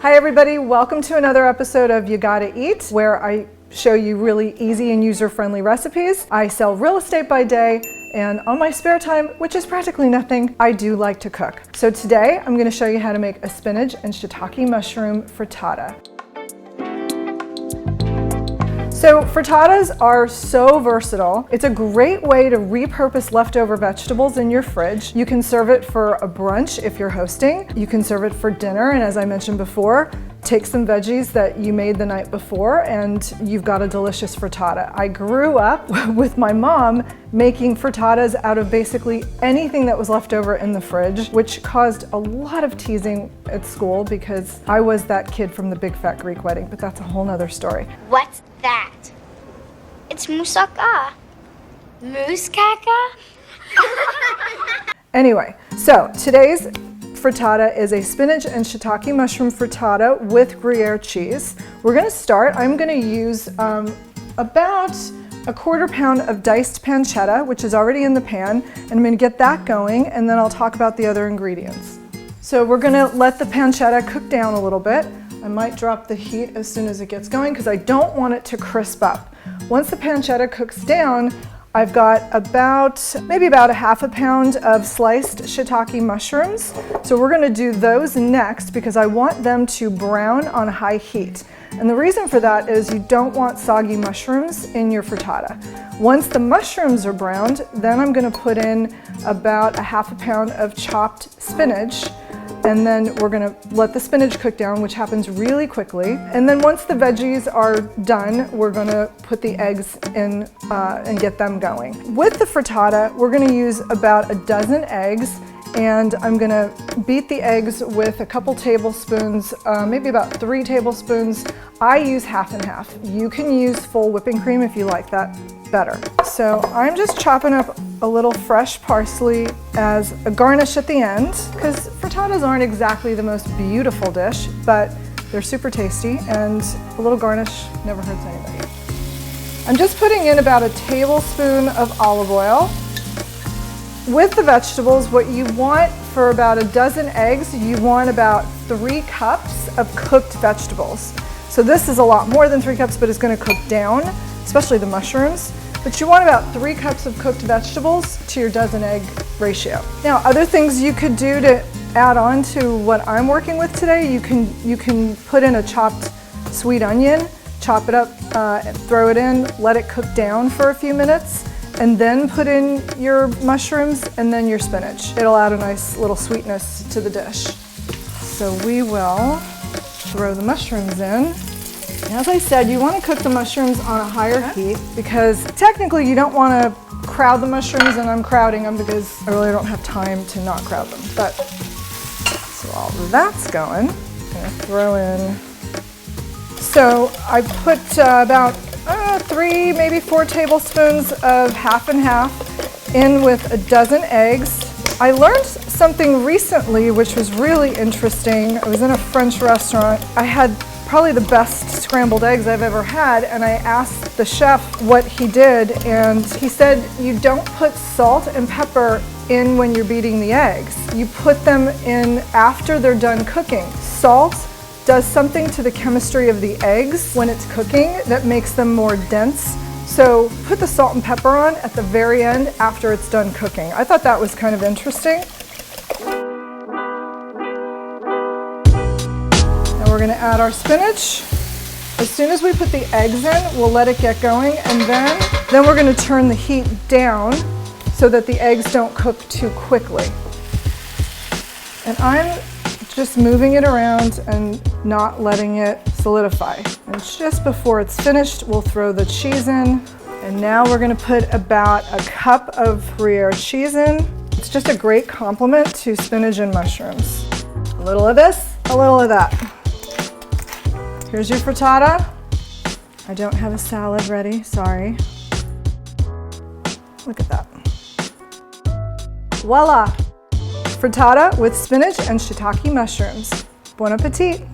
Hi everybody, welcome to another episode of You Gotta Eat, where I show you really easy and user-friendly recipes. I sell real estate by day, and on my spare time, which is practically nothing, I do like to cook. So today, I'm gonna show you how to make a spinach and shiitake mushroom frittata. So frittatas are so versatile. It's a great way to repurpose leftover vegetables in your fridge. You can serve it for a brunch if you're hosting. You can serve it for dinner, and as I mentioned before, take some veggies that you made the night before and you've got a delicious frittata. I grew up with my mom making frittatas out of basically anything that was left over in the fridge, which caused a lot of teasing at school because I was that kid from the Big Fat Greek Wedding, but that's a whole nother story. What's that? It's moussaka. Moussaka? Anyway, so today's frittata is a spinach and shiitake mushroom frittata with Gruyere cheese. We're gonna start, I'm gonna use about a quarter pound of diced pancetta, which is already in the pan, and I'm gonna get that going, and then I'll talk about the other ingredients. So we're gonna let the pancetta cook down a little bit. I might drop the heat as soon as it gets going because I don't want it to crisp up. Once the pancetta cooks down, I've got maybe about a half a pound of sliced shiitake mushrooms. So we're gonna do those next because I want them to brown on high heat. And the reason for that is you don't want soggy mushrooms in your frittata. Once the mushrooms are browned, then I'm gonna put in about a half a pound of chopped spinach, and then we're gonna let the spinach cook down, which happens really quickly. And then once the veggies are done, we're gonna put the eggs in and get them going. With the frittata, we're gonna use about a dozen eggs, and I'm gonna beat the eggs with a couple tablespoons, maybe about 3 tablespoons. I use half and half. You can use full whipping cream if you like that better. So I'm just chopping up a little fresh parsley as a garnish at the end, because frittatas aren't exactly the most beautiful dish, but they're super tasty, and a little garnish never hurts anybody. I'm just putting in about a tablespoon of olive oil. With the vegetables, what you want for about a dozen eggs, you want about 3 cups of cooked vegetables. So this is a lot more than 3 cups, but it's gonna cook down, especially the mushrooms. But you want about 3 cups of cooked vegetables to your dozen egg ratio. Now, other things you could do to add on to what I'm working with today, you can put in a chopped sweet onion, chop it up, throw it in, let it cook down for a few minutes, and then put in your mushrooms and then your spinach. It'll add a nice little sweetness to the dish. So we will throw the mushrooms in. As I said, you want to cook the mushrooms on a higher heat because technically you don't want to crowd the mushrooms, and I'm crowding them because I really don't have time to not crowd them. But so while that's going, I'm going to throw in. So I put about 3, maybe 4 tablespoons of half and half in with a dozen eggs. I learned something recently which was really interesting. I was in a French restaurant. I had probably the best scrambled eggs I've ever had, and I asked the chef what he did, and he said you don't put salt and pepper in when you're beating the eggs. You put them in after they're done cooking. Salt does something to the chemistry of the eggs when it's cooking that makes them more dense. So put the salt and pepper on at the very end after it's done cooking. I thought that was kind of interesting. We're gonna add our spinach. As soon as we put the eggs in, we'll let it get going, and then we're gonna turn the heat down so that the eggs don't cook too quickly. And I'm just moving it around and not letting it solidify. And just before it's finished, we'll throw the cheese in. And now we're gonna put about a cup of Gruyere cheese in. It's just a great complement to spinach and mushrooms. A little of this, a little of that. Here's your frittata. I don't have a salad ready, sorry. Look at that. Voila! Frittata with spinach and shiitake mushrooms. Bon appetit!